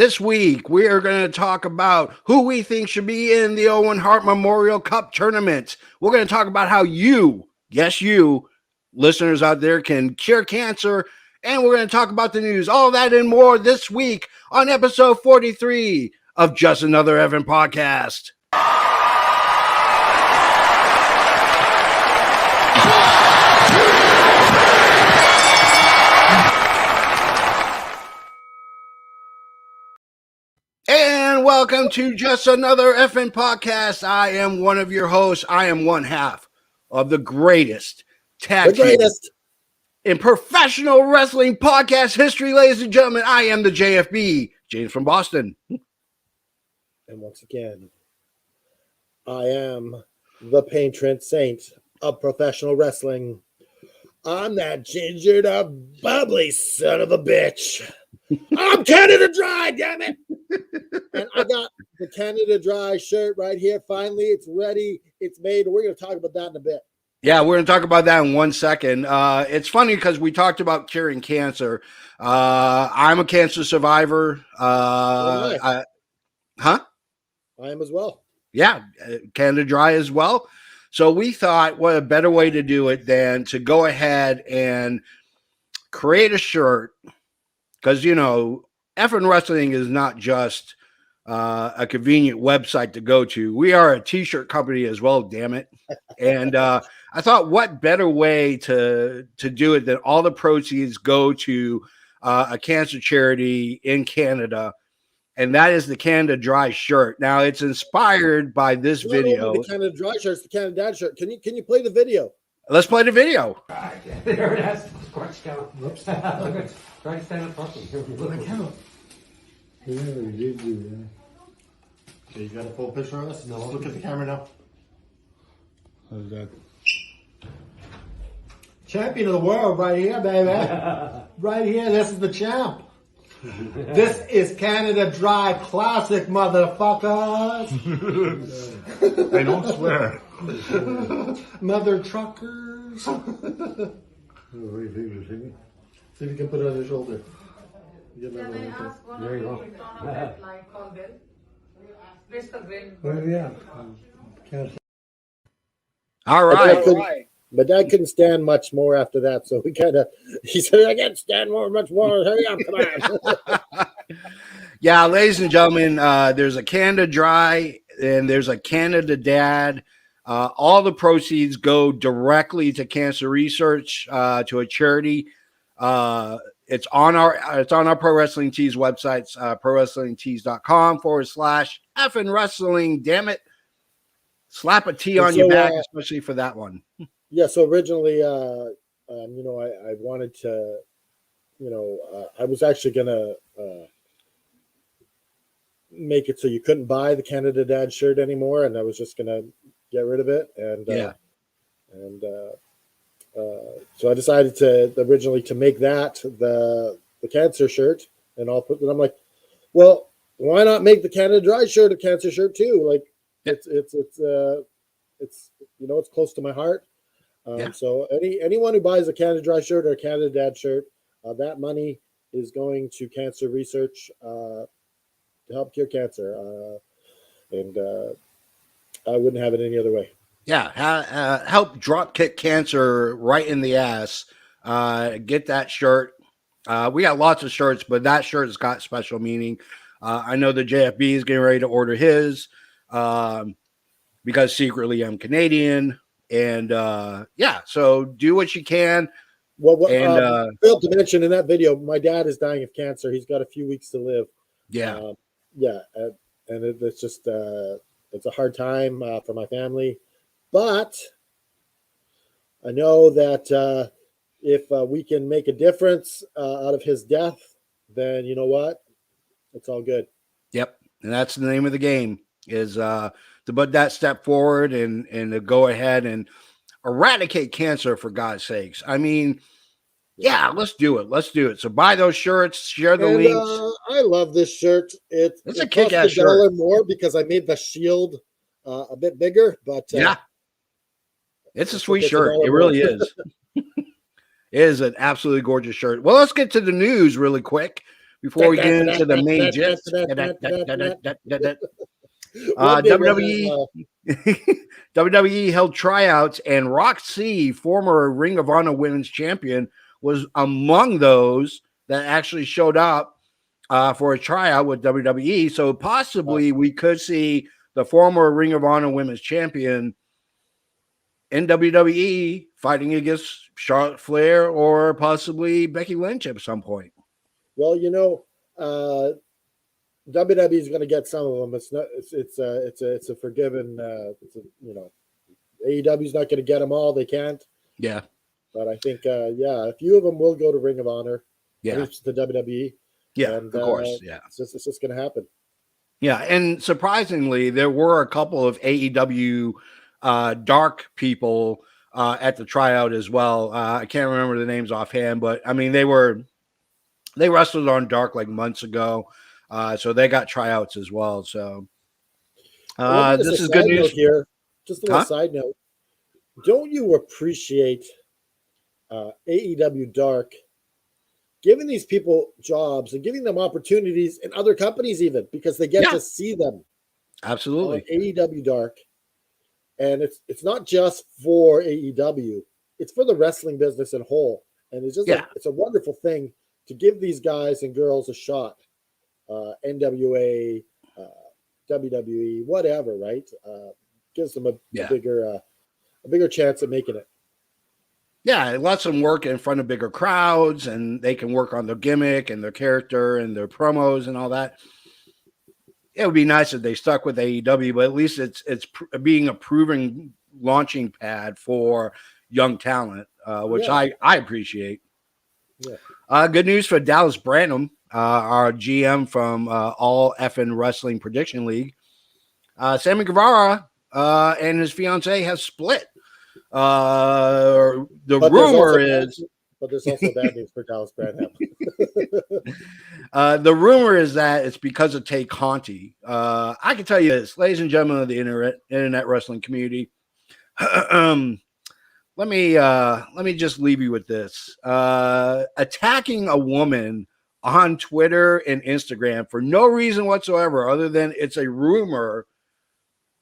This week, we are going to talk about who we think should be in the Owen Hart Memorial Cup Tournament. We're going to talk about how you, yes, you, listeners out there, can cure cancer. And we're going to talk about the news, all that and more this week on episode 43 of Just Another Evan Podcast. And welcome to Just Another Effing Podcast. I am one of your hosts. I am one half of the greatest tag team in professional wrestling podcast history, ladies and gentlemen. I am the JFB, James from Boston. And once again, I am the patron saint of professional wrestling. I'm that gingered up, bubbly son of a bitch. I'm Canada Dry, damn it. And I got the Canada Dry shirt right here. Finally, it's ready. It's made. We're going to talk about that in a bit. Yeah, we're going to talk about that in 1 second. It's funny because we talked about curing cancer. I'm a cancer survivor. I am as well. Yeah, Canada Dry as well. So we thought, what a better way to do it than to go ahead and create a shirt. Because, you know, effing wrestling is not just a convenient website to go to. We are a t-shirt company as well, damn it. And I thought, what better way to do it than all the proceeds go to a cancer charity in Canada. And that is the Canada Dry shirt. Now, it's inspired by this video. The Canada Dry shirt, it's the Canada Dad shirt. Can you play the video? Let's play the video. There it is. Scratch down. Whoops. Try to stand up properly. Look at count. Yeah, you did do that. Okay, you got a full picture of us? No. Look at the camera now. How's that? Champion of the world right here, baby. Right here, this is the champ. This is Canada Dry Classic, motherfuckers. I don't swear. Mother truckers. See if you can put it on your shoulder. Can I ask one of you to turn on that light call Bill? Mr. Bill. Oh, yeah. Can't All right. My dad couldn't stand much more after that, so he said, I can't stand much more. Hurry up, come on. Yeah, ladies and gentlemen, there's a Canada Dry and there's a Canada Dad. All the proceeds go directly to cancer research, to a charity. It's on our Pro Wrestling Tees websites, prowrestlingtees.com/effing wrestling. Damn it. Slap a T on your back, especially for that one. Yeah, so originally, I wanted to, I was actually going to make it so you couldn't buy the Canada Dad shirt anymore, and I was just going to get rid of it. And so I decided to originally to make that the cancer shirt, and I'm like, well, why not make the Canada Dry shirt a cancer shirt too? Like, it's it's close to my heart. So anyone who buys a Canada Dry shirt or a Canada Dad shirt, that money is going to cancer research to help cure cancer. And I wouldn't have it any other way. Yeah, help drop kick cancer right in the ass. Get that shirt. We got lots of shirts, but that shirt has got special meaning. I know the JFB is getting ready to order his because secretly I'm Canadian. And so do what you can. Well, failed to mention in that video, my dad is dying of cancer. He's got a few weeks to live. Yeah. And it's just it's a hard time for my family. But I know that if we can make a difference out of his death, then you know what? It's all good. Yep. And that's the name of the game is to put that step forward and to go ahead and eradicate cancer, for God's sakes. I mean, yeah, let's do it. Let's do it. So buy those shirts, share the links. I love this shirt. It's a kick-ass shirt. $1 more because I made the shield a bit bigger, but yeah, it's a sweet shirt. It really is. It is an absolutely gorgeous shirt. Well, let's get to the news really quick before we get into the main gist. WWE held tryouts, and Roxy, former Ring of Honor Women's Champion, was among those that actually showed up for a tryout with WWE. So possibly we could see the former Ring of Honor Women's Champion in WWE fighting against Charlotte Flair or possibly Becky Lynch at some point. Well, you know, WWE is going to get some of them. It's not. It's a forgiven. You know, AEW is not going to get them all. They can't. Yeah. But I think, a few of them will go to Ring of Honor. Yeah. At least to WWE. Yeah. And, of course. Yeah. It's just going to happen. Yeah, and surprisingly, there were a couple of AEW dark people at the tryout as well. I can't remember the names offhand, but I mean they wrestled on Dark like months ago, so they got tryouts as well. So this is good news here. Just a little side note. Don't you appreciate AEW Dark giving these people jobs and giving them opportunities in other companies, even because they get to see them? Absolutely. On AEW Dark. And it's not just for AEW, it's for the wrestling business in whole. And it's just it's a wonderful thing to give these guys and girls a shot. NWA, WWE, whatever, right? Gives them a bigger chance at making it. Yeah, it lets them work in front of bigger crowds, and they can work on their gimmick and their character and their promos and all that. It would be nice if they stuck with AEW, but at least it's being a proven launching pad for young talent, which I appreciate. Yeah. Good news for Dallas Branham, our GM from All Effin' Wrestling Prediction League. Sammy Guevara and his fiance have split. The rumor is, but there's also bad news for Dallas Branham. The rumor is that it's because of Tay Conti. I can tell you this, ladies and gentlemen of the internet wrestling community. Let me just leave you with this. Attacking a woman on Twitter and Instagram for no reason whatsoever, other than it's a rumor,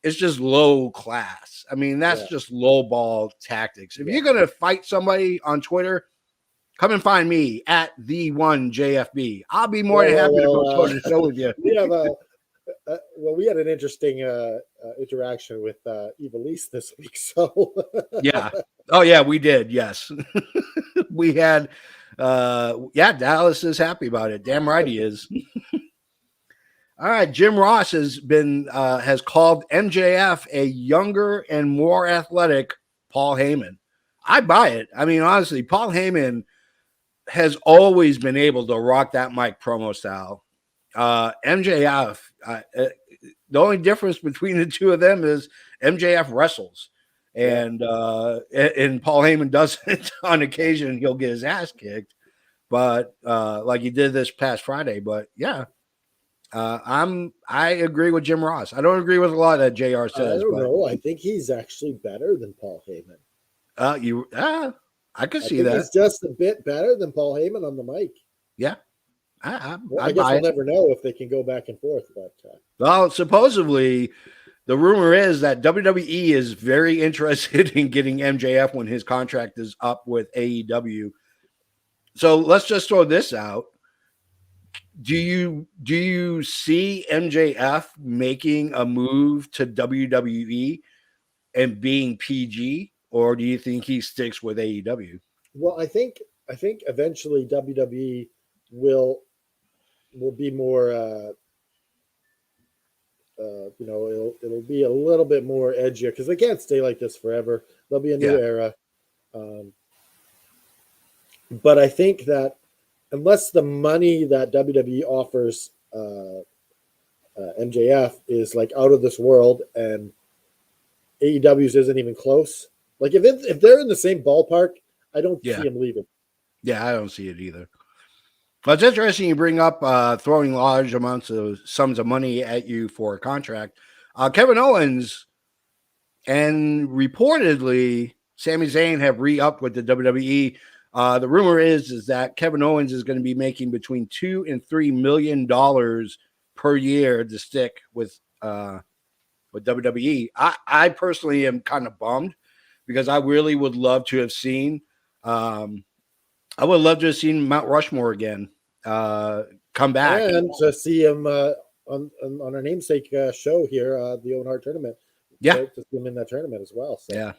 it's just low class. I mean, that's just low ball tactics. If you're going to fight somebody on Twitter, come and find me at the one JFB. I'll be more than happy to go to the show with you. We had an interesting interaction with Ivelisse this week. So yeah. Oh yeah, we did. Yes. We had, Dallas is happy about it. Damn right he is. All right, Jim Ross has called MJF a younger and more athletic Paul Heyman. I buy it. I mean, honestly, Paul Heyman has always been able to rock that mic promo style. MJF, the only difference between the two of them is MJF wrestles, and Paul Heyman doesn't. On occasion, he'll get his ass kicked, but like he did this past Friday. But yeah. I agree with Jim Ross. I don't agree with a lot that JR says. I don't know. I think he's actually better than Paul Heyman. I could see think that. He's just a bit better than Paul Heyman on the mic. Yeah. I guess we'll never know if they can go back and forth. But well, supposedly the rumor is that WWE is very interested in getting MJF when his contract is up with AEW. So let's just throw this out. Do you see MJF making a move to WWE and being PG, or do you think he sticks with AEW? Well, I think eventually WWE will be more it'll be a little bit more edgier because they can't stay like this forever. There'll be a new era. But I think that unless the money that WWE offers MJF is like out of this world and AEW's isn't even close, like if they're in the same ballpark, I don't see him leaving. Yeah, I don't see it either. But it's interesting you bring up throwing large amounts of sums of money at you for a contract. Kevin Owens and reportedly Sami Zayn have re-upped with the WWE The rumor is that Kevin Owens is going to be making between $2 and $3 million per year to stick with WWE. I personally am kind of bummed because I really would love to have seen. I would love to have seen Mount Rushmore again come back and to see him on our namesake show here, the Owen Hart Tournament. Yeah, to see him in that tournament as well. So.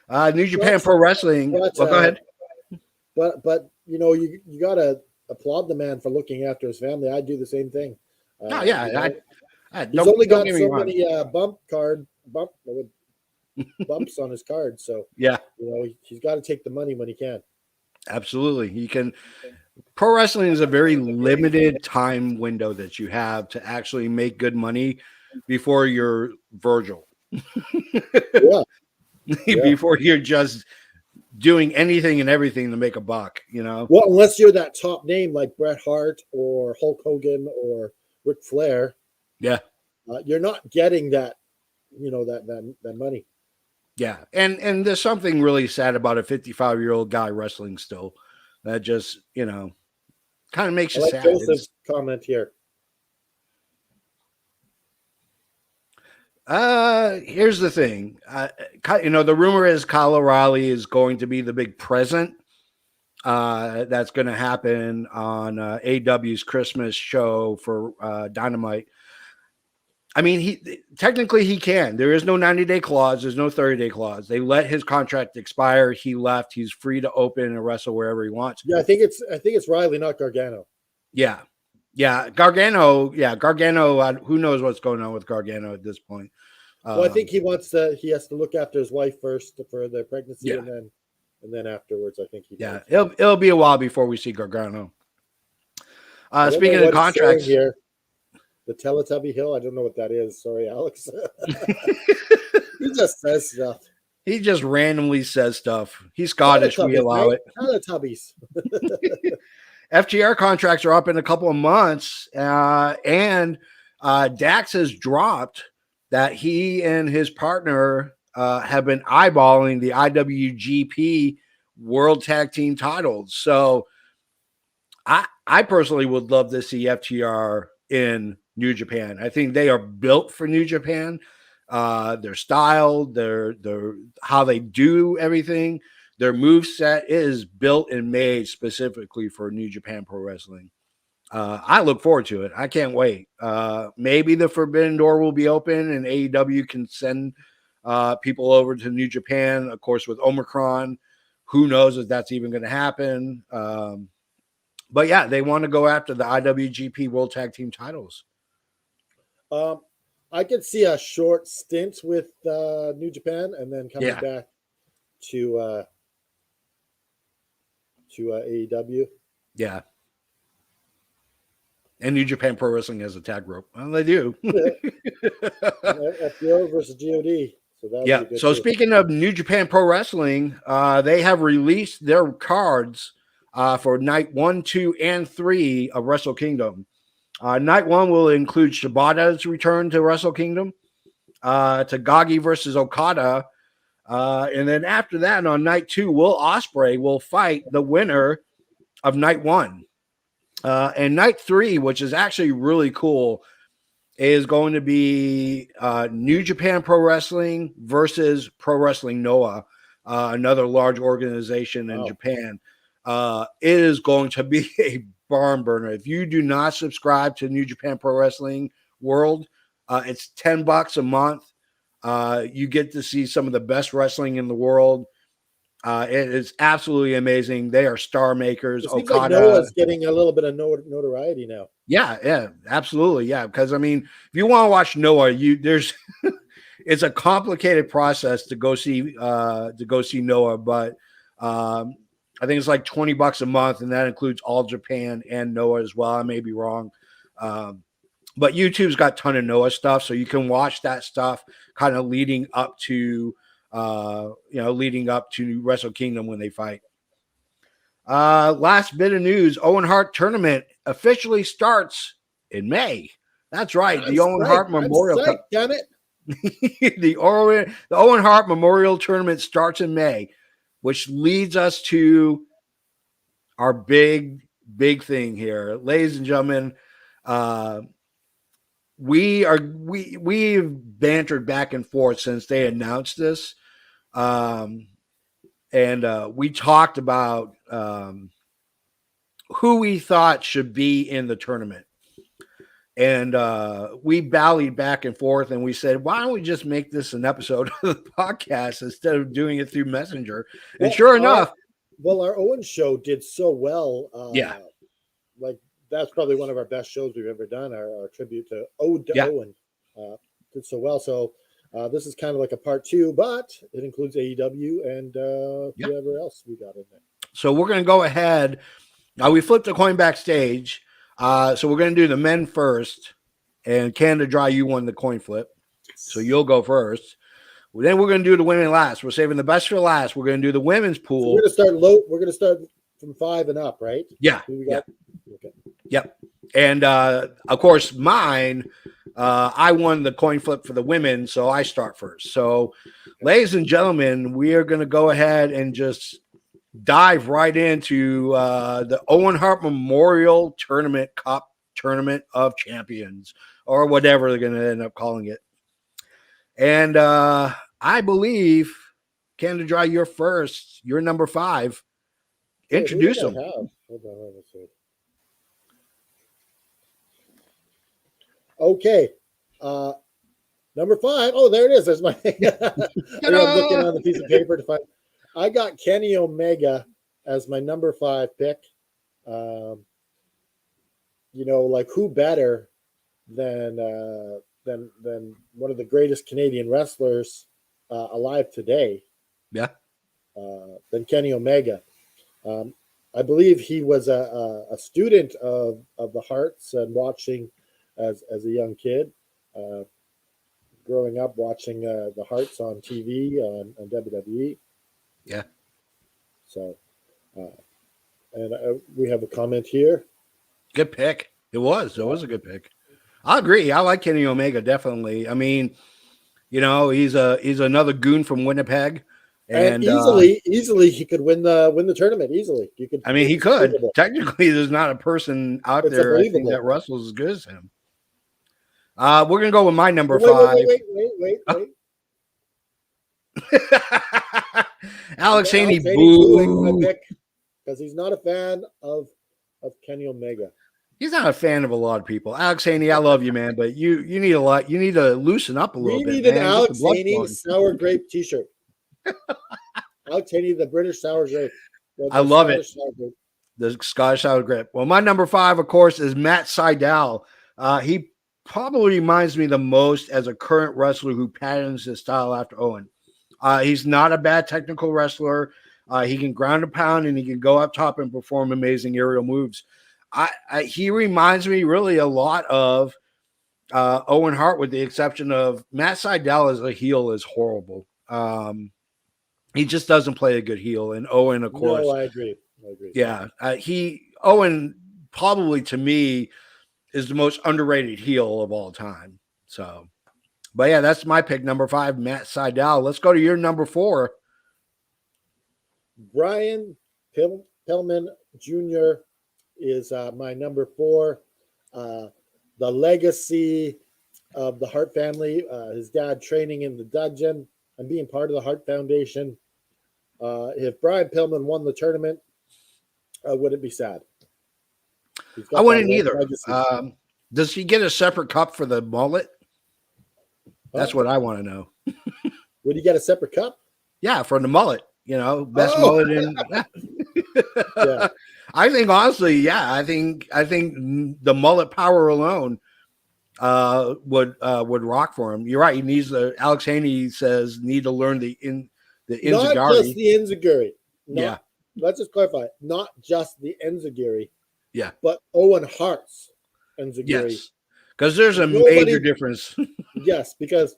Yeah. New Japan Pro Wrestling. Well, go ahead. But you know, you gotta applaud the man for looking after his family. I do the same thing. Oh yeah, you know, I he's only got so many bumps on his card. So yeah, you know, he's got to take the money when he can. Absolutely, he can. Pro wrestling is a very limited time window that you have to actually make good money before you're Virgil. Yeah. Before you're just doing anything and everything to make a buck, you know. Well, unless you're that top name like Bret Hart or Hulk Hogan or Ric Flair, yeah, you're not getting that, you know, that money. Yeah, and there's something really sad about a 55-year-old guy wrestling still. That just, you know, kind of makes you sad. Joseph's comment here. Here's the thing. You know, the rumor is Kyle O'Reilly is going to be the big present. That's going to happen on AEW's Christmas show for Dynamite. I mean, he can. There is no 90-day clause. There's no 30-day clause. They let his contract expire. He left. He's free to open and wrestle wherever he wants. Yeah, I think it's Riley, not Gargano. Yeah. Gargano. Yeah, Gargano. Who knows what's going on with Gargano at this point? Well, I think he has to look after his wife first for the pregnancy, yeah. and then afterwards, I think he. Yeah, it'll be a while before we see Gargano. Speaking of contracts here. The Teletubby Hill. I don't know what that is. Sorry, Alex. He just says stuff. He just randomly says stuff. He's Scottish. We allow it. Teletubbies. FTR contracts are up in a couple of months, and Dax has dropped that he and his partner have been eyeballing the IWGP World Tag Team titles. So I personally would love to see FTR in New Japan. I think they are built for New Japan. Their style, their how they do everything, their move set is built and made specifically for New Japan Pro Wrestling. I look forward to it. I can't wait. Maybe the Forbidden Door will be open and AEW can send people over to New Japan. Of course, with Omicron, who knows if that's even going to happen. But yeah, they want to go after the IWGP World Tag Team titles. I could see a short stint with New Japan and then coming back to AEW. Yeah. And New Japan Pro Wrestling has a tag rope. Well, they do. FTR versus GOD. So speaking of New Japan Pro Wrestling, they have released their cards for night 1, 2, and 3 of Wrestle Kingdom. Night 1 will include Shibata's return to Wrestle Kingdom, Tagagi versus Okada, and then after that on night 2, Will Ospreay will fight the winner of night 1. And night 3, which is actually really cool, is going to be New Japan Pro Wrestling versus Pro Wrestling Noah, another large organization in Japan. It is going to be a barn burner. If you do not subscribe to New Japan Pro Wrestling World, it's $10 a month. You get to see some of the best wrestling in the world. It is absolutely amazing. They are star makers. Okada, like Noah's getting a little bit of notoriety now. Yeah, absolutely. Yeah, because I mean, if you want to watch Noah, it's a complicated process to go see Noah, but I think it's like $20 a month, and that includes All Japan and Noah as well. I may be wrong. But YouTube's got a ton of Noah stuff, so you can watch that stuff kind of leading up to Wrestle Kingdom when they fight. Last bit of news, Owen Hart Tournament officially starts in May. That's right. The Owen Hart Memorial. Damn it. The Owen Hart Memorial Tournament starts in May, which leads us to our big thing here, ladies and gentlemen. We've bantered back and forth since they announced this, and we talked about who we thought should be in the tournament. And we ballied back and forth, and we said, why don't we just make this an episode of the podcast instead of doing it through Messenger? And sure enough. Our Owen show did so well. Yeah. Like, that's probably one of our best shows we've ever done. Our tribute to Owen did so well. So this is kind of like a part 2, but it includes AEW and whoever else we got in there. So we're going to go ahead. Now, we flipped a coin backstage. So we're going to do the men first, and Canada Dry, you won the coin flip. So you'll go first. Well, then we're going to do the women last. We're saving the best for last. We're going to do the women's pool. So we're going to start low. We're going to start from 5 and up, right? Yeah. Okay. Yep. And of course, mine, I won the coin flip for the women, so I start first. So, ladies and gentlemen, we are going to go ahead and just dive right into the Owen Hart Memorial Tournament Cup Tournament of Champions, or whatever they're going to end up calling it. And I believe, Canada Dry, you're first. You're number 5. Introduce them. Hold on, let's see. Okay. Number 5. Oh, there it is. There's my I'm looking on the piece of paper to find. I got Kenny Omega as my number 5 pick. Like, who better than one of the greatest Canadian wrestlers alive today? Yeah. Than Kenny Omega. I believe he was a student of the Harts and watching as a young kid, growing up watching the Harts on TV on WWE. Yeah. So, and we have a comment here. Good pick. It was a good pick. I agree. I like Kenny Omega, definitely. I mean, he's another goon from Winnipeg, and easily he could win the tournament. Easily, he could. I mean, he could. Technically, there's not a person out there I think that wrestles as good as him. We're gonna go with my number 5. Wait. Alex Haney, boo, because he's not a fan of Kenny Omega. He's not a fan of a lot of people. Alex Haney, I love you, man, but you need a lot. You need to loosen up a little bit. We need an Alex Haney sour grape T-shirt. Alex Haney, the British sour grape. I love it. The Scottish sour grape. Well, my number 5, of course, is Matt Sydal. He probably reminds me the most as a current wrestler who patterns his style after Owen. He's not a bad technical wrestler. He can ground and pound, and he can go up top and perform amazing aerial moves. He reminds me really a lot of Owen Hart, with the exception of Matt Sydal as a heel is horrible. He just doesn't play a good heel, and Owen, of course. No, I agree. Yeah, Owen probably to me is the most underrated heel of all time. So, but yeah, that's my pick, number 5, Matt Sydal. Let's go to your number 4. Brian Pillman Jr. is my number 4. The legacy of the Hart family, his dad training in the dungeon and being part of the Hart Foundation. If Brian Pillman won the tournament, I wouldn't be sad. I wouldn't either. Does he get a separate cup for the mullet? That's what I want to know. Would he get a separate cup? Yeah, for the mullet. Best mullet in. Yeah. I think honestly, yeah. I think the mullet power alone would rock for him. You're right. He needs Alex Haney says need to learn the enziguri. Not just the enziguri. Yeah. Let's just clarify. Not just the enziguri. Yeah. But Owen Hart's enziguri. Yes. Because there's a major difference. Yes, because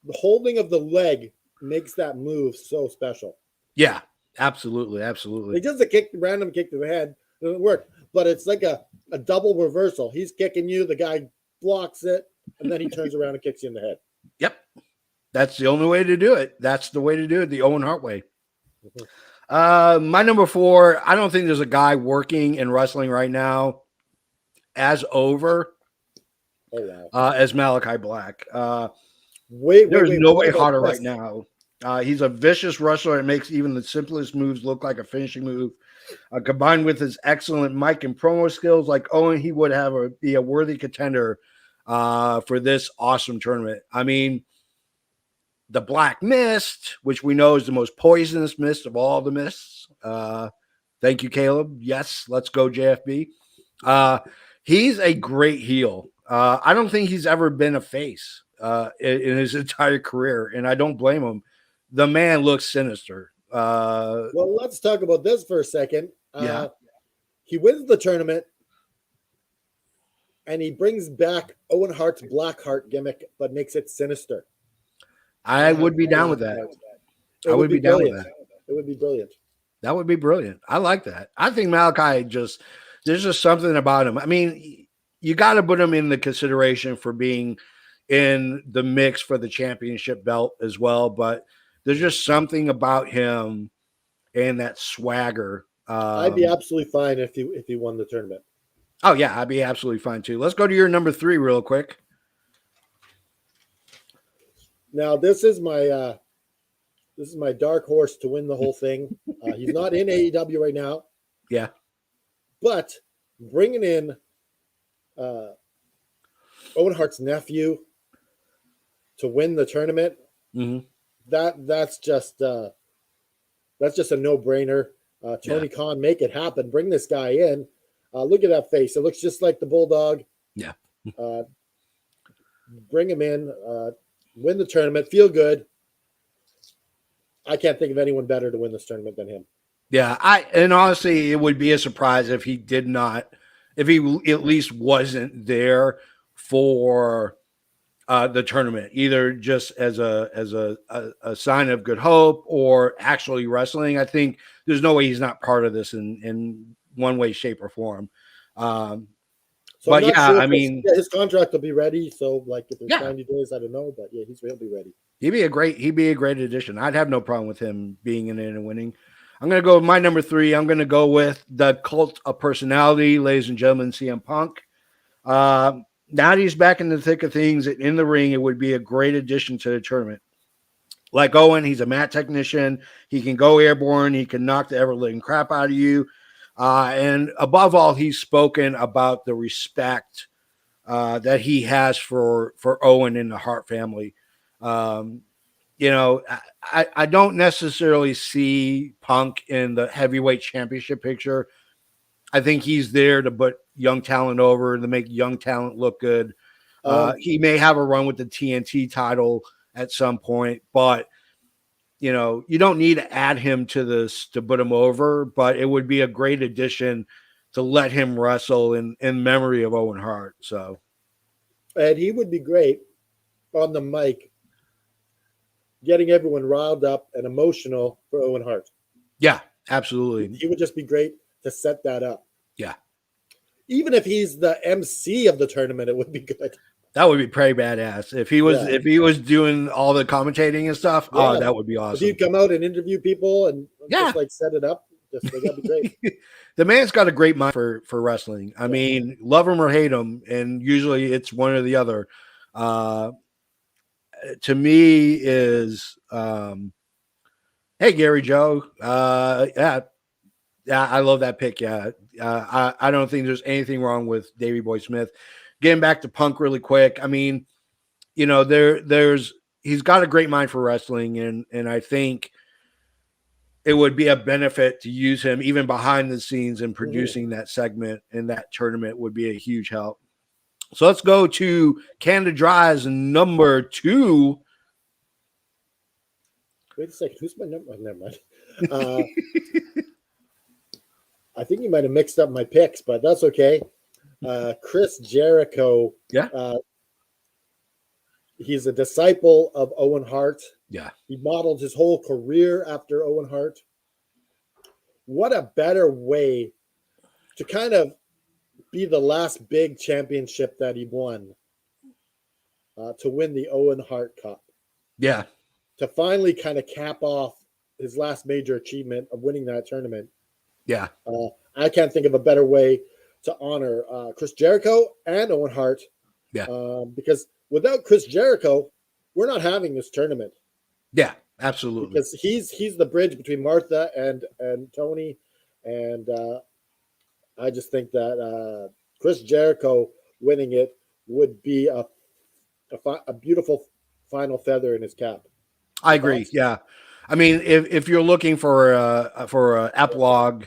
the holding of the leg makes that move so special. Yeah, absolutely. Absolutely. It's just a random kick to the head. It doesn't work. But it's like a double reversal. He's kicking you, the guy blocks it, and then he turns around and kicks you in the head. Yep. That's the only way to do it. That's the way to do it, the Owen Hart way. My number 4, I don't think there's a guy working in wrestling right now as over as Malakai Black. There's nobody hotter right now. He's a vicious wrestler and makes even the simplest moves look like a finishing move. Combined with his excellent mic and promo skills, like Owen, he would be a worthy contender for this awesome tournament. I mean, the Black Mist, which we know is the most poisonous mist of all the mists. Thank you, Caleb. Yes, let's go JFB. He's a great heel. I don't think he's ever been a face in his entire career, and I don't blame him. The man looks sinister. Well, let's talk about this for a second. Yeah. He wins the tournament, and he brings back Owen Hart's Blackheart gimmick, but makes it sinister. I would be down with that. I would be down with that. It would be brilliant. That would be brilliant. I like that. I think Malakai there's just something about him. I mean, you got to put him in the consideration for being in the mix for the championship belt as well, but there's just something about him and that swagger. I'd be absolutely fine if he won the tournament. Oh yeah, I'd be absolutely fine too. Let's go to your number 3 real quick. Now this is my dark horse to win the whole thing. He's not in AEW right now. Yeah, but bringing in Owen Hart's nephew to win the tournament, that's just a no-brainer. Tony Khan, make it happen. Bring this guy in. Look at that face. It looks just like the Bulldog. Yeah. Bring him in. Win the tournament. Feel good. I can't think of anyone better to win this tournament than him. Yeah, and honestly, it would be a surprise if he at least wasn't there for the tournament, either just as a sign of good hope or actually wrestling. I think there's no way he's not part of this in one way, shape, or form. But yeah, sure I mean, his contract will be ready. So like if it's 90 days, I don't know, but yeah, he'll be ready. He'd be a great addition. I'd have no problem with him being in it and winning. I'm going to go with my number 3. I'm going to go with the cult of personality, ladies and gentlemen, CM Punk. Now that he's back in the thick of things in the ring, it would be a great addition to the tournament. Like Owen, he's a mat technician. He can go airborne. He can knock the ever-living crap out of you. And above all, he's spoken about the respect that he has for Owen and the Hart family. I don't necessarily see Punk in the heavyweight championship picture. I think he's there to put young talent over, to make young talent look good. He may have a run with the TNT title at some point, but you don't need to add him to this to put him over, but it would be a great addition to let him wrestle in memory of Owen Hart. So, and he would be great on the mic, getting everyone riled up and emotional for Owen Hart. Yeah, absolutely. He would just be great to set that up. Yeah. Even if he's the MC of the tournament, it would be good. That would be pretty badass. If he was doing all the commentating and stuff, oh, that would be awesome. If he'd come out and interview people and just like set it up, that'd be great. The man's got a great mind for wrestling. I mean, love him or hate him, and usually it's one or the other. To me is hey Gary Joe. I love that pick. I don't think there's anything wrong with Davey Boy Smith. Getting back to Punk really quick. I mean, he's got a great mind for wrestling, and I think it would be a benefit to use him even behind the scenes and producing that segment, and that tournament would be a huge help. So let's go to Canada Dry's number 2. Wait a second. Who's my number? Never mind. I think you might have mixed up my picks, but that's okay. Chris Jericho. Yeah. He's a disciple of Owen Hart. Yeah. He modeled his whole career after Owen Hart. What a better way to kind of be the last big championship that he won, to win the Owen Hart Cup. Yeah. To finally kind of cap off his last major achievement of winning that tournament. Yeah. I can't think of a better way to honor Chris Jericho and Owen Hart. Yeah. Because without Chris Jericho, we're not having this tournament. Yeah, absolutely. Because he's the bridge between Martha and Tony, and I just think that Chris Jericho winning it would be a beautiful final feather in his cap. I agree. Yeah, I mean, if you're looking for a epilogue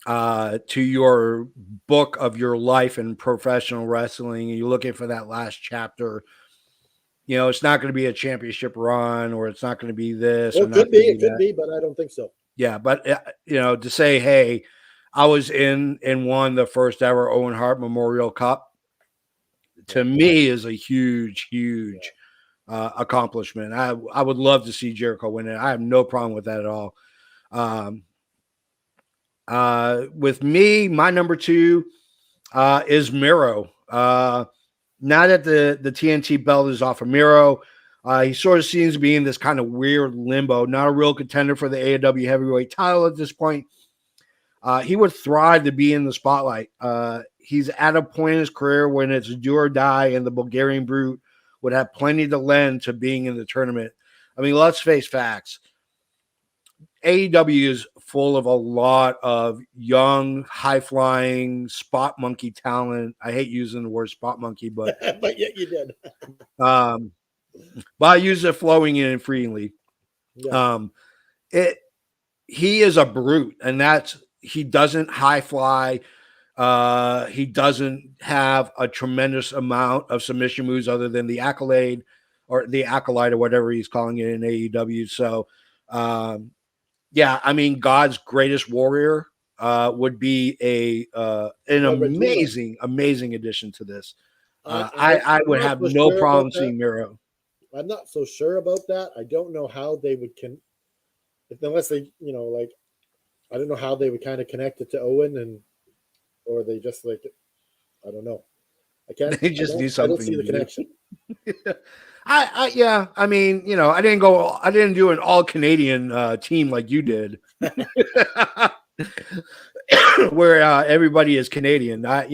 to your book of your life in professional wrestling, and you're looking for that last chapter, you know, it's not going to be a championship run, or it's not going to be this. Well, it could be, but I don't think so. Yeah, but you know, to say, hey, I was in and won the first ever Owen Hart Memorial Cup, to me is a huge accomplishment. I would love to see Jericho win it. I have no problem with that at all. With me, my number 2 is Miro. Now that the TNT belt is off of Miro, he sort of seems to be in this kind of weird limbo, not a real contender for the AEW heavyweight title at this point. He would thrive to be in the spotlight. He's at a point in his career when it's do or die, and the Bulgarian Brute would have plenty to lend to being in the tournament. I mean, let's face facts. AEW is full of a lot of young, high-flying spot monkey talent. I hate using the word spot monkey, but but yet you did. but I use it flowing in and freely. Yeah. He is a brute, and he doesn't high fly. He doesn't have a tremendous amount of submission moves other than the accolade or the acolyte or whatever he's calling it in AEW. So, yeah, I mean, God's greatest warrior would be an amazing addition to this. I would have no problem seeing Miro. I'm not so sure about that. I don't know how they would unless they, you know, like, I don't know how they would kind of connect it to Owen, or they just like, I don't know. I can't. They just do something. I don't see the connection. Yeah. I mean, you know, I didn't do an all Canadian team like you did, where everybody is Canadian. I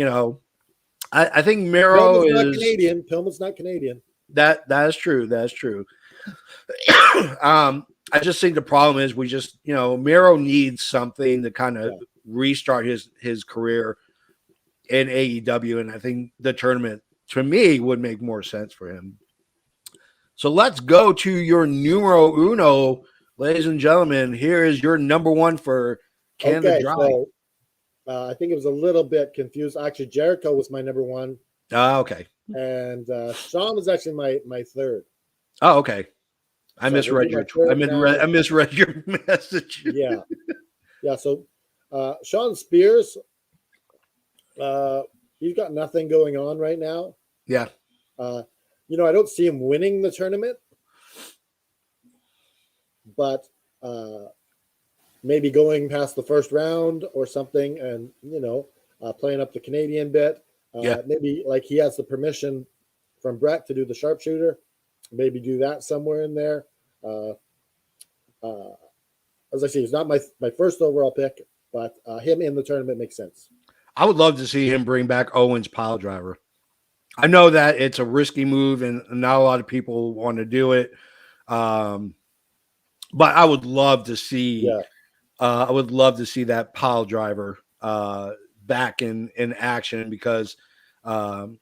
think Miro is not Canadian. Pillman's not Canadian. That is true. That's true. I just think the problem is Miro needs something to kind of restart his career in AEW, and I think the tournament to me would make more sense for him. So let's go to your numero uno, ladies and gentlemen. Here is your number 1 for Canada Dry. So, I think it was a little bit confused. Actually, Jericho was my number 1. Okay. And Shawn was actually my 3rd. Oh, okay. I misread your message. Yeah. So Shawn Spears, he's got nothing going on right now. Yeah. I don't see him winning the tournament, but maybe going past the first round or something, and playing up the Canadian bit. Maybe like he has the permission from Britt to do the sharpshooter. Maybe do that somewhere in there. As I say, he's not my first overall pick, but him in the tournament makes sense. I would love to see him bring back Owen's pile driver. I know that it's a risky move and not a lot of people want to do it. But I would love to see that pile driver back in action, because Gary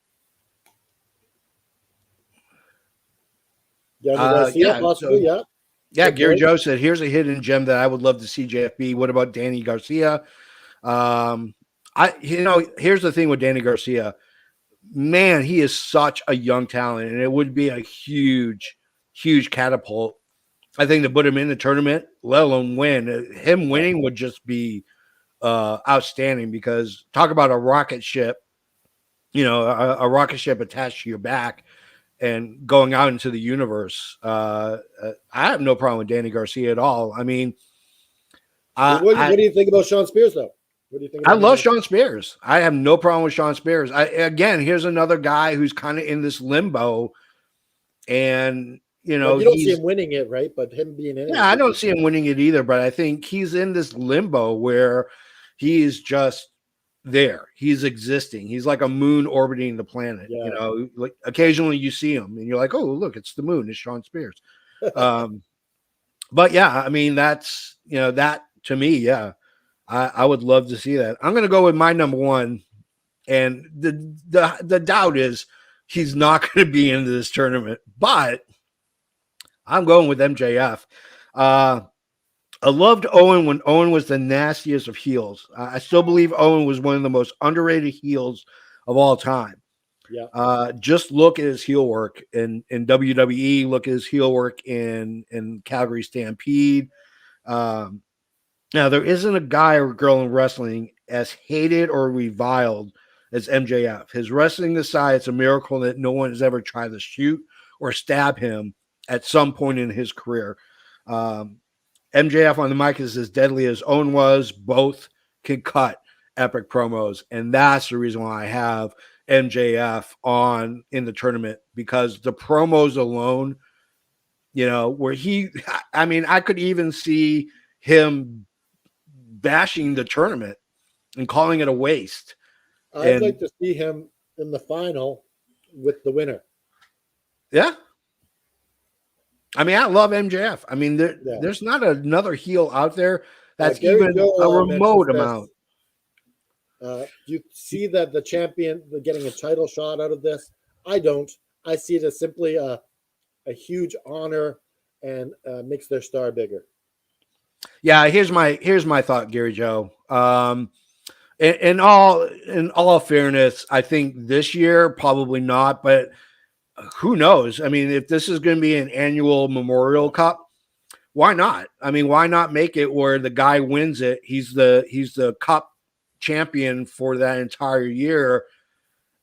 Joe said, here's a hidden gem that I would love to see JFB. What about Danny Garcia? Here's the thing with Danny Garcia. Man, he is such a young talent, and it would be a huge catapult, I think, to put him in the tournament, let alone win. Him winning would just be outstanding, because talk about a rocket ship, a rocket ship attached to your back and going out into the universe. I have no problem with Danny Garcia at all. I mean, what do you think about Shawn Spears, though? What do you think? I love Shawn Spears. I have no problem with Shawn Spears. Here's another guy who's kind of in this limbo, and you know, you don't see he's him winning it, right? But him being in it. I don't see him winning it either, but I think he's in this limbo where he is just there. He's existing. He's like a moon orbiting the planet. Yeah. You know, like occasionally you see him and you're like, oh, look, it's the moon. It's Shawn Spears. But yeah, I mean, that's, you know, that to me, yeah, I would love to see that. I'm going to go with my number one. And the doubt is he's not going to be into this tournament, but I'm going with MJF. I loved Owen when Owen was the nastiest of heels. I still believe Owen was one of the most underrated heels of all time. Yeah. Just look at his heel work in WWE. Look at his heel work in Calgary Stampede. Now, there isn't a guy or girl in wrestling as hated or reviled as MJF. His wrestling aside, it's a miracle that no one has ever tried to shoot or stab him at some point in his career. MJF on the mic is as deadly as Owen was. Both can cut epic promos, and that's the reason why I have MJF on in the tournament, because the promos alone, you know, where I mean, I could even see him bashing the tournament and calling it a waste. I'd like to see him in the final with the winner. Yeah. I mean, I love MJF. I mean, there's not another heel out there that's even a remote amount. You see that the champion getting a title shot out of this? I don't. I see it as simply a huge honor and makes their star bigger. Yeah, here's my thought, Gary Joe. In all fairness, I think this year probably not, but who knows? I mean, if this is going to be an annual Memorial Cup, why not? I mean, why not make it where the guy wins it? He's the cup champion for that entire year,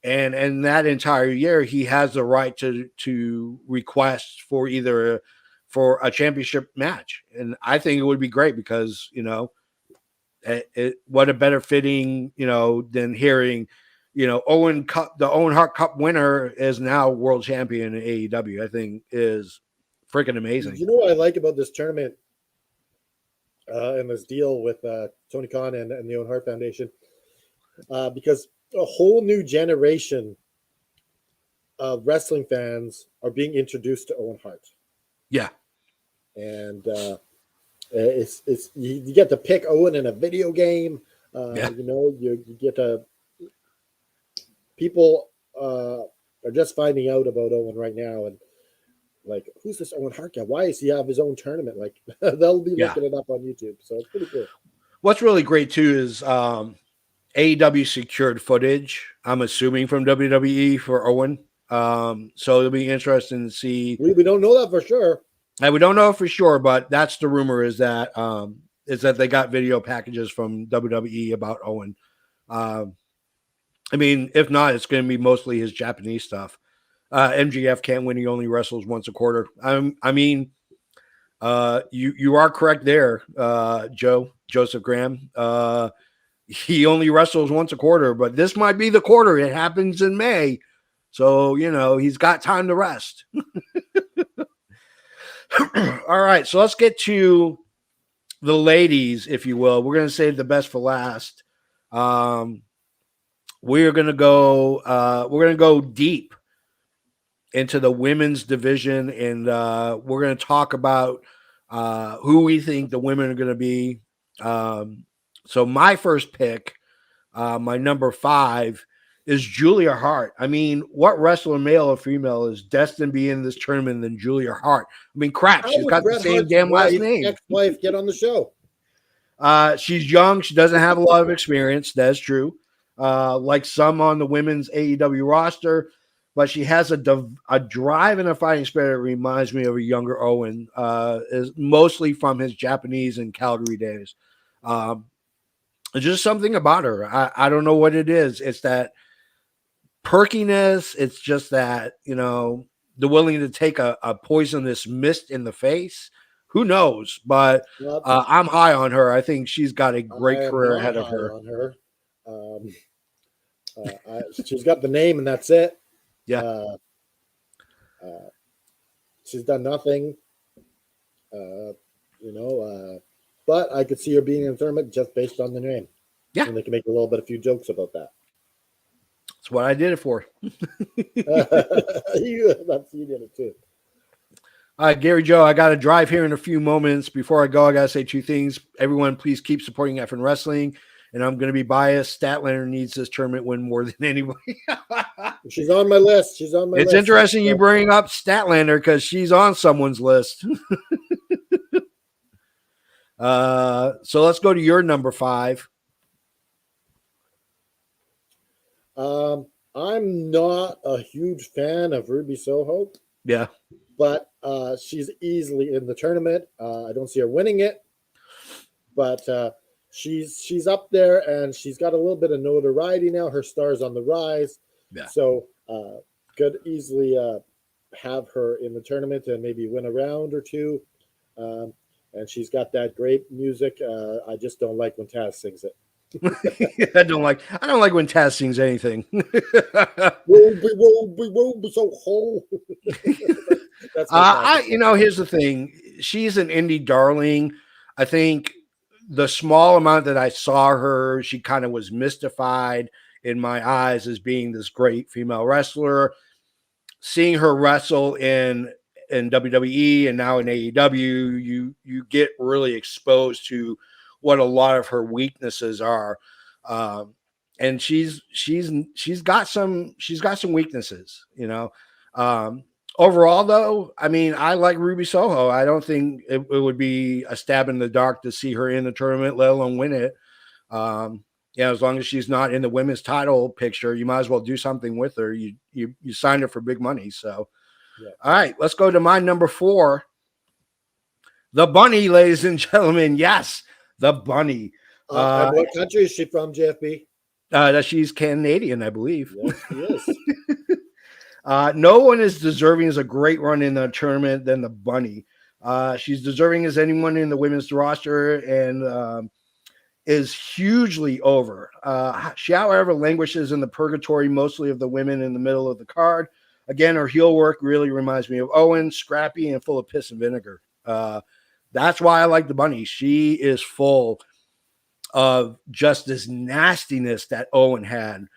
and that entire year he has the right to request for either for a championship match. And I think it would be great because, you know, what a better fitting, you know, than hearing, you know, the Owen Hart Cup winner is now world champion in AEW. I think is freaking amazing. You know what I like about this tournament and this deal with Tony Khan and the Owen Hart Foundation? Because a whole new generation of wrestling fans are being introduced to Owen Hart. Yeah. And it's you get to pick Owen in a video game. You know, you get to people are just finding out about Owen right now, and like, who's this Owen Hart guy? Why does he have his own tournament? Like, they'll be looking it up on YouTube, so it's pretty cool. What's really great too is AEW secured footage, I'm assuming, from WWE for Owen. So it'll be interesting to see. We don't know that for sure. And we don't know for sure, but that's the rumor is that they got video packages from WWE about Owen. I mean, if not, it's going to be mostly his Japanese stuff. MJF can't win; he only wrestles once a quarter. I mean, you are correct there, Joseph Graham. He only wrestles once a quarter, but this might be the quarter. It happens in May, so you know he's got time to rest. All right, so let's get to the ladies, if you will. We're going to save the best for last. We're going to go deep into the women's division, and we're going to talk about who we think the women are going to be. So my first pick, my number 5, is Julia Hart. I mean, what wrestler, male or female, is destined to be in this tournament than Julia Hart? I mean, crap, she's got the same damn last name. Ex-wife, get on the show. She's young. She doesn't have a lot of experience. That's true. Like some on the women's AEW roster, but she has a drive and a fighting spirit that reminds me of a younger Owen, is mostly from his Japanese and Calgary days. It's just something about her. I don't know what it is. It's that perkiness. It's just that, you know, the willing to take a poisonous mist in the face. Who knows? But I'm high on her. I think she's got a great career ahead of her. On her. She's got the name, and that's it. Yeah. she's done nothing. But I could see her being in the tournament just based on the name. Yeah. And they can make a few jokes about that. That's what I did it for. You did it too. All right, Gary Joe, I got to drive here in a few moments. Before I go, I got to say two things. Everyone, please keep supporting FN Wrestling. And I'm going to be biased. Statlander needs this tournament win more than anybody. She's on my list. It's interesting you bring up Statlander because she's on someone's list. So let's go to your number 5. I'm not a huge fan of Ruby Soho. Yeah. But she's easily in the tournament. I don't see her winning it. But she's up there, and she's got a little bit of notoriety now. Her star's on the rise. Yeah. So could easily have her in the tournament and maybe win a round or two. And she's got that great music. I just don't like when Taz sings it. I don't like when Taz sings anything. So whole. Here's the thing. She's an indie darling. I think the small amount that I saw her, she kind of was mystified in my eyes as being this great female wrestler. Seeing her wrestle in WWE and now in AEW, you get really exposed to what a lot of her weaknesses are. And she's got some weaknesses, overall though. I mean, I like Ruby Soho. I don't think it would be a stab in the dark to see her in the tournament, let alone win it. As long as she's not in the women's title picture, you might as well do something with her. You signed her for big money. So, yeah. All right, let's go to my number 4. The Bunny, ladies and gentlemen. Yes, the Bunny. What country is she from, JFB? She's Canadian, I believe. Yes, she is. No one is deserving as a great run in the tournament than the Bunny. She's deserving as anyone in the women's roster and is hugely over. She, however, languishes in the purgatory, mostly of the women in the middle of the card. Again, her heel work really reminds me of Owen, scrappy and full of piss and vinegar. That's why I like the Bunny. She is full of just this nastiness that Owen had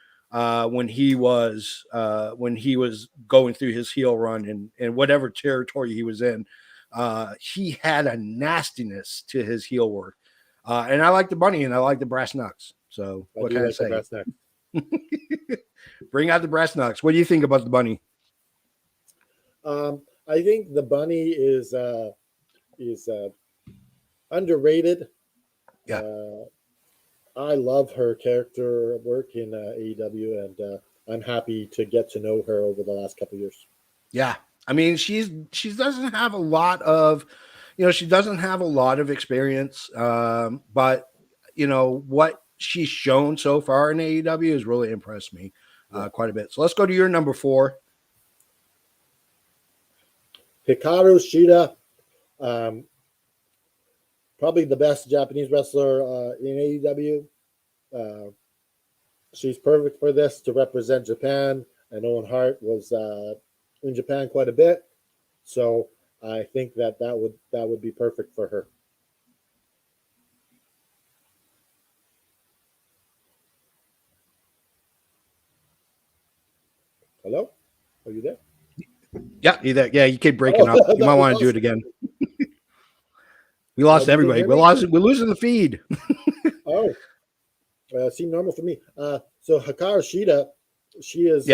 when he was going through his heel run and whatever territory he was in. He had a nastiness to his heel work. And I like the Bunny and I like the brass knucks. So what can I say? Bring out the brass knucks. What do you think about the Bunny? I think the Bunny is underrated. Yeah. I love her character work in AEW, and I'm happy to get to know her over the last couple of years. Yeah, I mean, she doesn't have a lot of, she doesn't have a lot of experience, but what she's shown so far in AEW has really impressed me quite a bit. So let's go to your number 4. Hikaru Shida, probably the best Japanese wrestler in AEW. She's perfect for this to represent Japan. And Owen Hart was in Japan quite a bit, so I think that would be perfect for her. Hello, are you there? Yeah, you there? Yeah, you keep breaking up. You might want to do it again. We lost everybody. We're losing the feed. Seemed normal for me. So Hikaru Shida, she is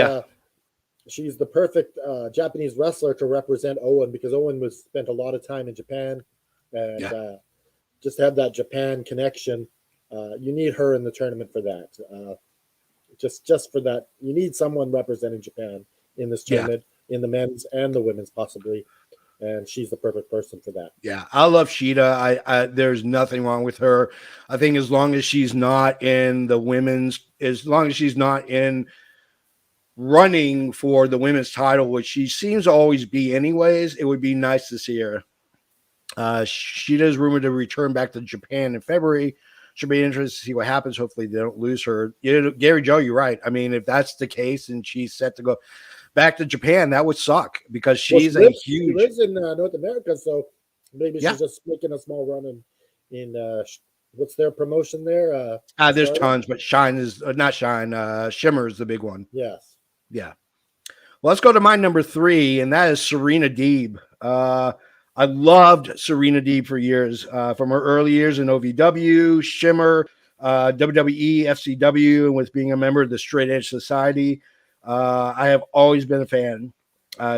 she's the perfect Japanese wrestler to represent Owen, because Owen spent a lot of time in Japan, and just have that Japan connection. You need her in the tournament for that. Just for that, you need someone representing Japan in this tournament, in the men's and the women's possibly. And she's the perfect person for that. Yeah, I love Shida. I there's nothing wrong with her. I think as long as she's not in the women's, as long as she's not in running for the women's title, which she seems to always be anyways, it would be nice to see her. Shida is rumored to return back to Japan in February. Should be interesting to see what happens. Hopefully they don't lose her. Gary Joe, you're right. I mean, if that's the case and she's set to go, back to Japan, that would suck because Well, she's she lives, huge. She lives in North America, so maybe Yeah. she's just making a small run in what's their promotion there? There's Charlotte? tons, but Shine is not Shine. Shimmer is the big one. Yes. Yeah. Well, let's go to my number 3, and that is Serena Deeb. I loved Serena Deeb for years, from her early years in OVW, Shimmer, WWE, FCW, and with being a member of the Straight Edge Society. I have always been a fan.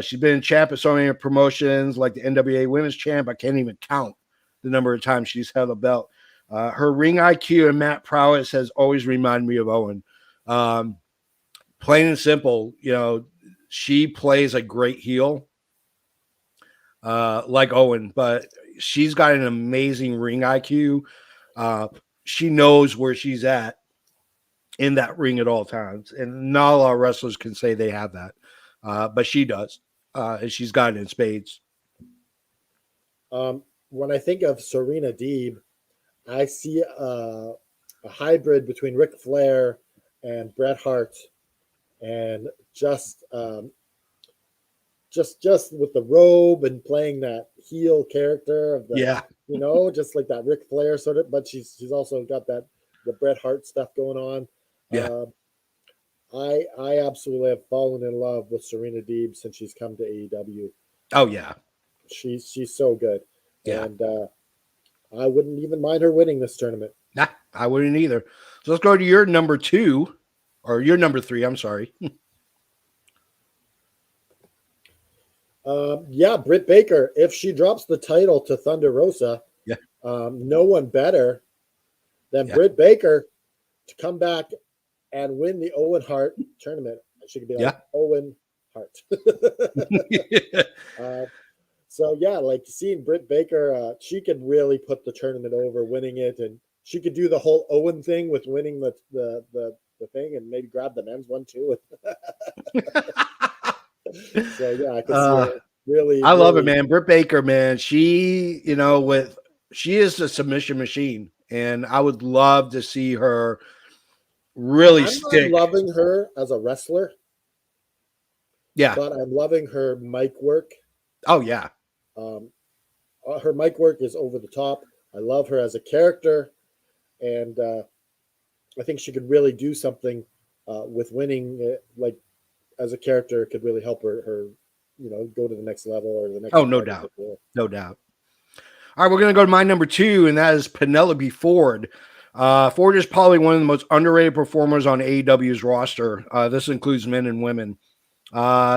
She's been champ at so many promotions like the NWA Women's Champ. I can't even count the number of times she's held a belt. Her ring IQ and mat prowess has always reminded me of Owen. Plain and simple, she plays a great heel, like Owen, but she's got an amazing ring IQ. She knows where she's at in that ring at all times, and not a lot of wrestlers can say they have that, but she does, and she's got it in spades. When I think of Serena Deeb, I see a hybrid between Ric Flair and Bret Hart, and just with the robe and playing that heel character of the, just like that Ric Flair sort of, but she's also got the Bret Hart stuff going on. Yeah. I absolutely have fallen in love with Serena Deeb since she's come to AEW. Oh yeah. She's so good. Yeah. And I wouldn't even mind her winning this tournament. Nah, I wouldn't either. So let's go to your number 2 or your number 3. I'm sorry. Britt Baker. If she drops the title to Thunder Rosa, no one better than Britt Baker to come back and win the Owen Hart tournament. She could be like Owen Hart. So like seeing Britt Baker, she could really put the tournament over, winning it, and she could do the whole Owen thing with winning the thing, and maybe grab the men's one too. So I could see her really. I love it, man. Britt Baker, man. She, she is a submission machine, and I would love to see her really stick. I'm loving her as a wrestler. Yeah, but I'm loving her mic work. Oh yeah. Her mic work is over the top. I love her as a character, and I think she could really do something with winning. Like as a character, could really help her, go to the next level or the next. Oh, no doubt, no doubt. All right, we're gonna go to my number 2, and that is Penelope Ford. Ford is probably one of the most underrated performers on AEW's roster. This includes men and women.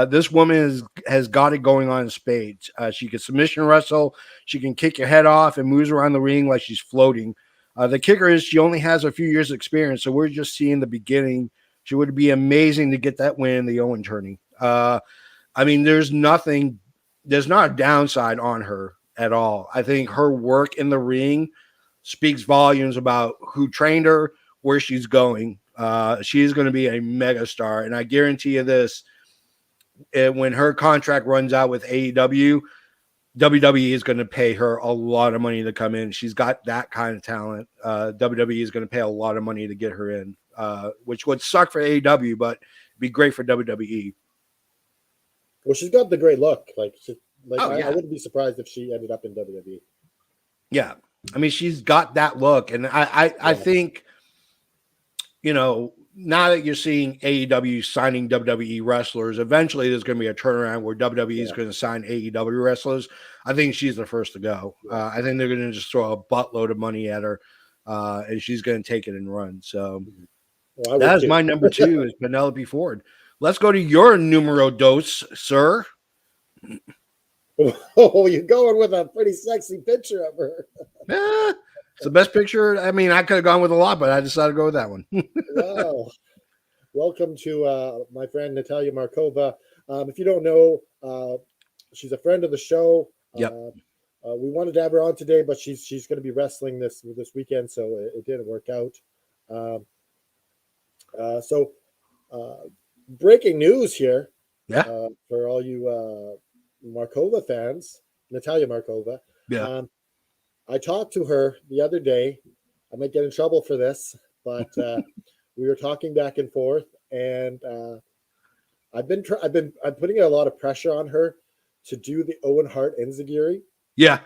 This woman has got it going on in spades. She can submission wrestle. She can kick your head off and moves around the ring like she's floating. The kicker is she only has a few years of experience, so we're just seeing the beginning. She would be amazing to get that win in the Owen tourney. There's not a downside on her at all. I think her work in the ring speaks volumes about who trained her, where she's going. She is going to be a mega star, and I guarantee you this. When her contract runs out with AEW, WWE is going to pay her a lot of money to come in. She's got that kind of talent. WWE is going to pay a lot of money to get her in, which would suck for AEW, but be great for WWE. Well, she's got the great look. I wouldn't be surprised if she ended up in WWE. Yeah, she's got that look, and I think, now that you're seeing AEW signing WWE wrestlers, eventually there's going to be a turnaround where WWE is going to sign AEW wrestlers. I think she's the first to go. I think they're going to just throw a buttload of money at her, and she's going to take it and run. So that is my number 2 is Penelope Ford. Let's go to your numero dos, sir. Oh, you're going with a pretty sexy picture of her. It's the best picture. I could have gone with a lot, but I decided to go with that one. Wow. Welcome to my friend Natalia Markova. If you don't know, she's a friend of the show. Yep. We wanted to have her on today, but she's going to be wrestling this weekend, so it didn't work out. So breaking news here. Yeah. For all you Markova fans, Natalia Markova. Yeah. I talked to her the other day. I might get in trouble for this, but we were talking back and forth, and I'm putting a lot of pressure on her to do the Owen Hart enziguri. Yeah.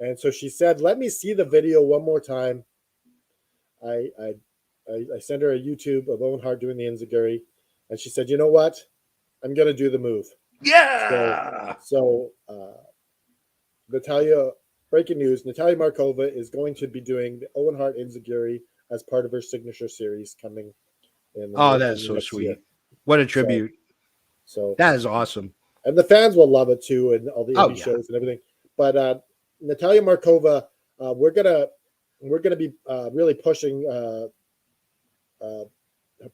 And so she said, let me see the video one more time. I sent her a YouTube of Owen Hart doing the enziguri, and she said, you know what? I'm going to do the move. Yeah. So Natalia, breaking news, Natalia Markova is going to be doing the Owen Hart enziguri as part of her signature series coming in. That's so sweet. Year. What a tribute. So that is awesome. And the fans will love it too, and all the indie shows and everything. But Natalia Markova, we're gonna be really pushing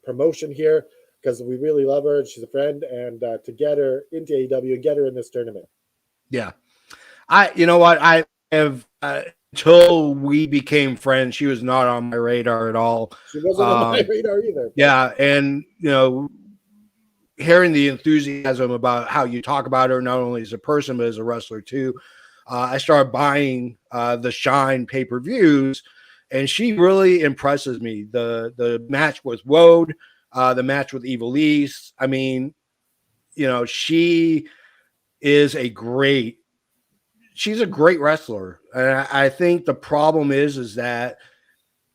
promotion here because we really love her and she's a friend, and to get her into AEW and get her in this tournament. Yeah, you know what, I have until we became friends, she was not on my radar at all. She wasn't on my radar either. Yeah, and hearing the enthusiasm about how you talk about her, not only as a person, but as a wrestler too. I started buying the Shine pay-per-views, and she really impresses me. The match with Woad, the match with Evil East. I mean, she is she's a great wrestler. And I think the problem is that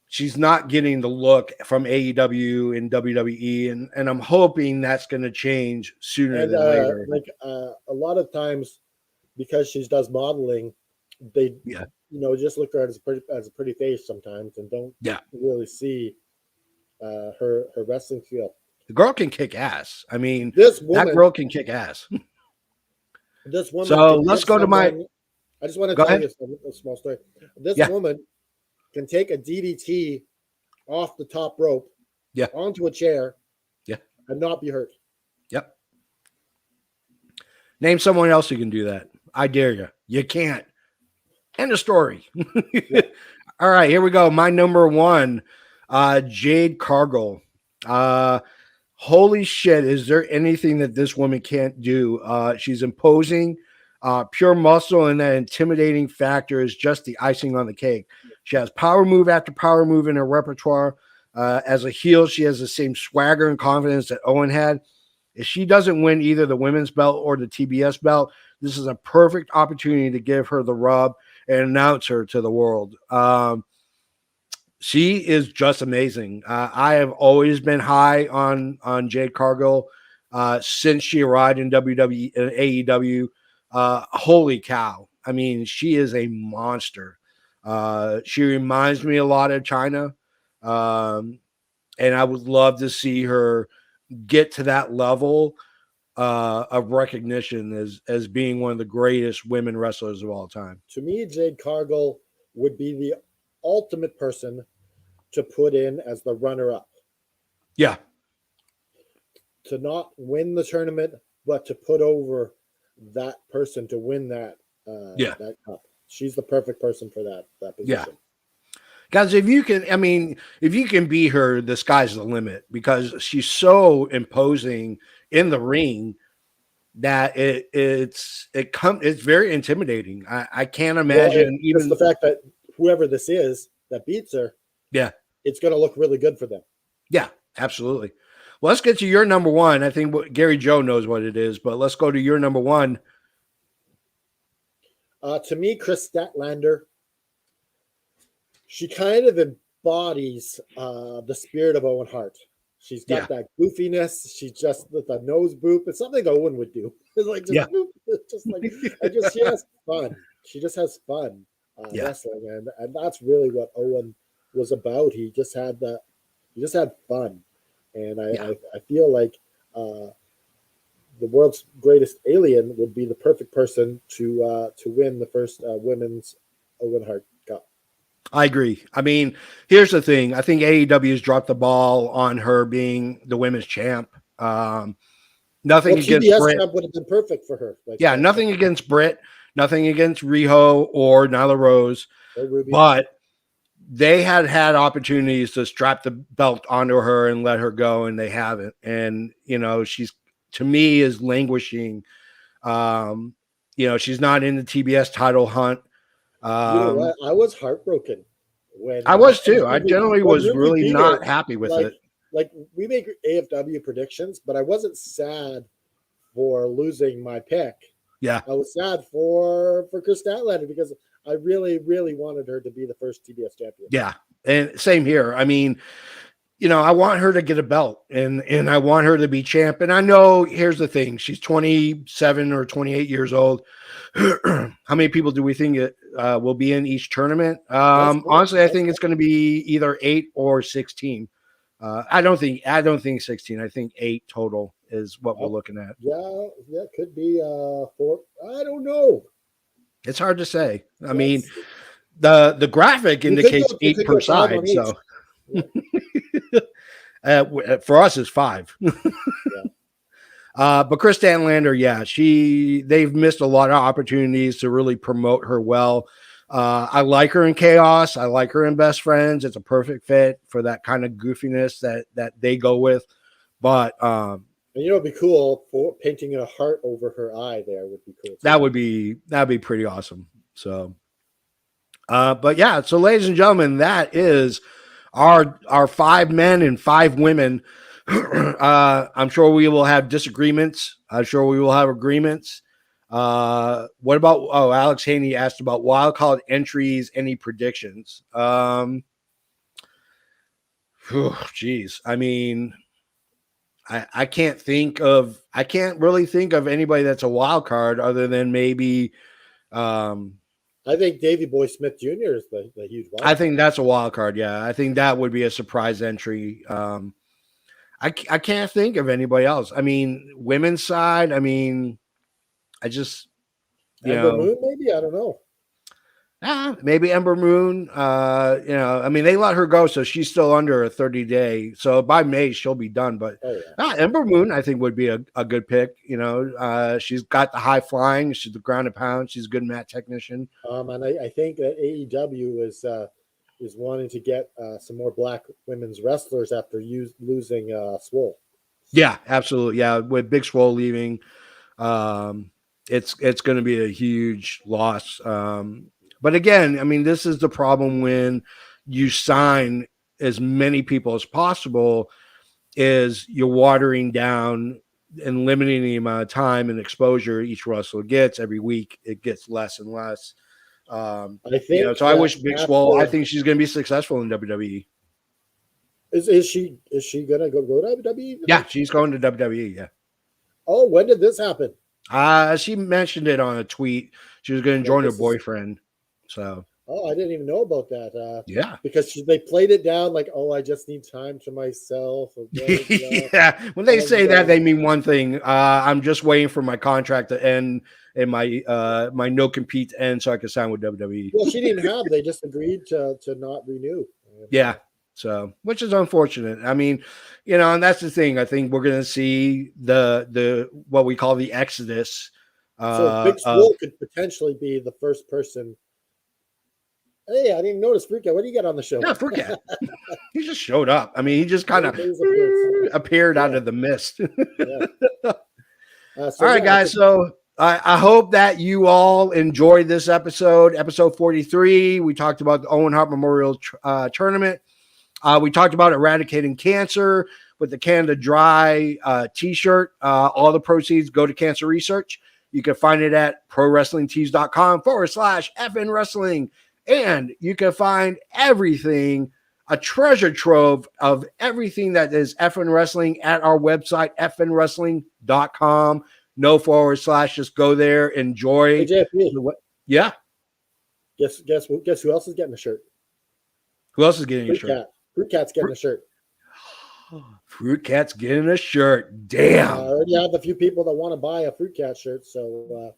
she's not getting the look from AEW and WWE, and I'm hoping that's going to change sooner than later. A lot of times, because she does modeling, they just look at her as a pretty face sometimes, and don't really see her wrestling skill. The girl can kick ass. I mean, that girl can kick ass. This woman. So let's go to my. I just want to tell you a small story. This woman can take a DDT off the top rope, onto a chair, and not be hurt. Yep. Name someone else who can do that. I dare you. You can't. End of story. All right, here we go. My number one, Jade Cargill. Holy shit, is there anything that this woman can't do? She's imposing. Pure muscle, and that intimidating factor is just the icing on the cake. She has power move after power move in her repertoire. As a heel, she has the same swagger and confidence that Owen had. If she doesn't win either the women's belt or the TBS belt, this is a perfect opportunity to give her the rub and announce her to the world. She is just amazing. I have always been high on Jade Cargill since she arrived in WWE and AEW. Holy cow. I mean, she is a monster. She reminds me a lot of Chyna. And I would love to see her get to that level of recognition as being one of the greatest women wrestlers of all time. To me, Jade Cargill would be the ultimate person to put in as the runner-up. Yeah. To not win the tournament, but to put over that person to win that cup. She's the perfect person for that position. Yeah. Guys, if you can beat her, the sky's the limit, because she's so imposing in the ring that it's very intimidating. I can't imagine even the fact that whoever this is that beats her, it's going to look really good for them. Yeah, absolutely. Well, let's get to your number one. I think Gary Joe knows what it is, but let's go to your number one. To me, Kris Statlander, she kind of embodies the spirit of Owen Hart. She's got that goofiness. She's just with a nose boop. It's something Owen would do. It's like she has fun. She just has fun wrestling, and that's really what Owen was about. He just had fun, and I feel like the world's greatest alien would be the perfect person to win the first women's Owen Hart Cup. I agree. I mean, here's the thing. I think AEW has dropped the ball on her being the women's champ. Nothing against TBS Britt. Champ would have been perfect for her. Nothing against Britt. Nothing against Riho or Nyla Rose. Or Ruby. But they had opportunities to strap the belt onto her and let her go, and they haven't. And, she's, to me, is languishing. She's not in the TBS title hunt. You know what? I was heartbroken when I was too. I generally was really not happy with it. like we make AFW predictions, but I wasn't sad for losing my pick. Yeah. I was sad for Kris Statlander because I really, really wanted her to be the first TBS champion. Yeah. And same here. I mean, you know, I want her to get a belt and I want her to be champ. And I know, here's the thing. She's 27 or 28 years old. How many people do we think it will be in each tournament? Honestly, I think it's going to be either 8 or 16. I don't think 16. I think 8 total is what we're looking at. Yeah, it could be 4. I don't know. It's hard to say. I mean, the graphic indicates 8 per side. So for us, it's 5. But Kris Statlander, yeah, they've missed a lot of opportunities to really promote her well. I like her in Chaos. I like her in Best Friends. It's a perfect fit for that kind of goofiness that they go with. But and you know, it'd be cool for painting a heart over her eye. There would be cool. That'd be pretty awesome. So, but yeah. So, ladies and gentlemen, that is our 5 men and 5 women. I'm sure we will have disagreements. I'm sure we will have agreements. What about, Alex Haney asked about wild card entries, any predictions? Geez. I mean, I can't really think of anybody that's a wild card other than maybe, I think Davey Boy Smith Jr. is the huge wild card. I think that's a wild card. Yeah. I think that would be a surprise entry. I can't think of anybody else. I mean, women's side, I mean, I just, Ember Moon, maybe? I don't know. Maybe Ember Moon. I mean, they let her go, so she's still under a 30-day. So by May, she'll be done. But Ember Moon, I think, would be a good pick. You know, she's got the high flying. She's the ground and pound. She's a good mat technician. And I think that AEW is wanting to get some more black women's wrestlers after losing Swole. Yeah, absolutely. Yeah, with Big Swole leaving, it's going to be a huge loss. But again, I mean, this is the problem when you sign as many people as possible, is you're watering down and limiting the amount of time and exposure each wrestler gets. Every week it gets less and less. I think so. I wish Big Swole. I think she's going to be successful in WWE. Is she going to go to WWE? Yeah, she's going to WWE. Yeah. Oh, when did this happen? She mentioned it on a tweet. She was going to join her boyfriend. So. Oh, I didn't even know about that. Yeah, because they played it down like, oh, I just need time to myself. Yeah, when they say that, they mean one thing. I'm just waiting for my contract to end and my my no compete to end so I can sign with WWE. Well, she didn't have. They just agreed to not renew. Yeah, so which is unfortunate. I mean, you know, and that's the thing. I think we're going to see the what we call the exodus. So Big Swole could potentially be the first person. Hey, I didn't notice Fruit Cat. What do you got on the show? Yeah, Fruit Cat. He just showed up. I mean, he just kind of appeared out of the mist. All right, guys. So I hope that you all enjoyed this episode 43. We talked about the Owen Hart Memorial Tournament. We talked about eradicating cancer with the Canada Dry t-shirt. All the proceeds go to cancer research. You can find it at prowrestlingtees.com/FN Wrestling. And you can find everything, a treasure trove of everything that is FN Wrestling at our website, fnwrestling.com. No / just go there, enjoy. Hey, JFB. Yeah. Guess who else is getting a shirt? Who else is getting a shirt? Fruit Cat's getting a shirt. Fruit Cat's getting a shirt. Damn. I already have a few people that want to buy a Fruit Cat shirt, so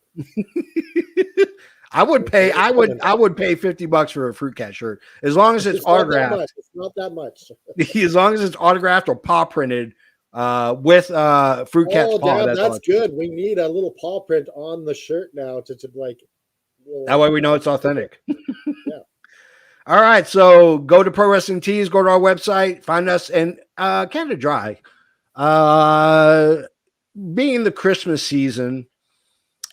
I would pay $50 for a Fruit Cat shirt as long as it's autographed. It's not that much. As long as it's autographed or paw printed with Fruit Cat's paw. Damn, that's good. We need a little paw print on the shirt now to like. That way we know it's authentic. Yeah. All right, so go to Pro Wrestling Tees, go to our website, find us, and Canada Dry. Being the Christmas season.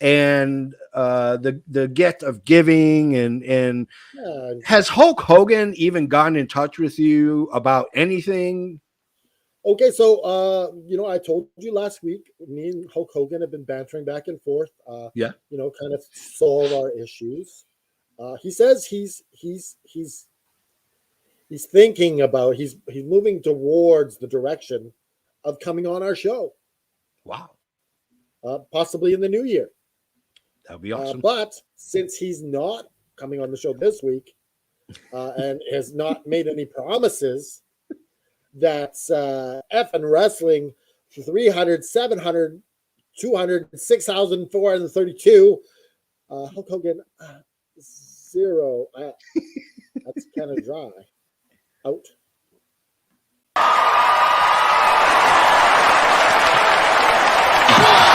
And the gift of giving and has Hulk Hogan even gotten in touch with you about anything? Okay, so I told you last week, me and Hulk Hogan have been bantering back and forth. Yeah. Kind of solve our issues. He says he's thinking about he's moving towards the direction of coming on our show. Wow. Possibly in the new year. That'd be awesome. But since he's not coming on the show this week and has not made any promises, that's effing wrestling 300, 700, 200, 6,432. Hulk Hogan, 0. That's kind of dry. Out.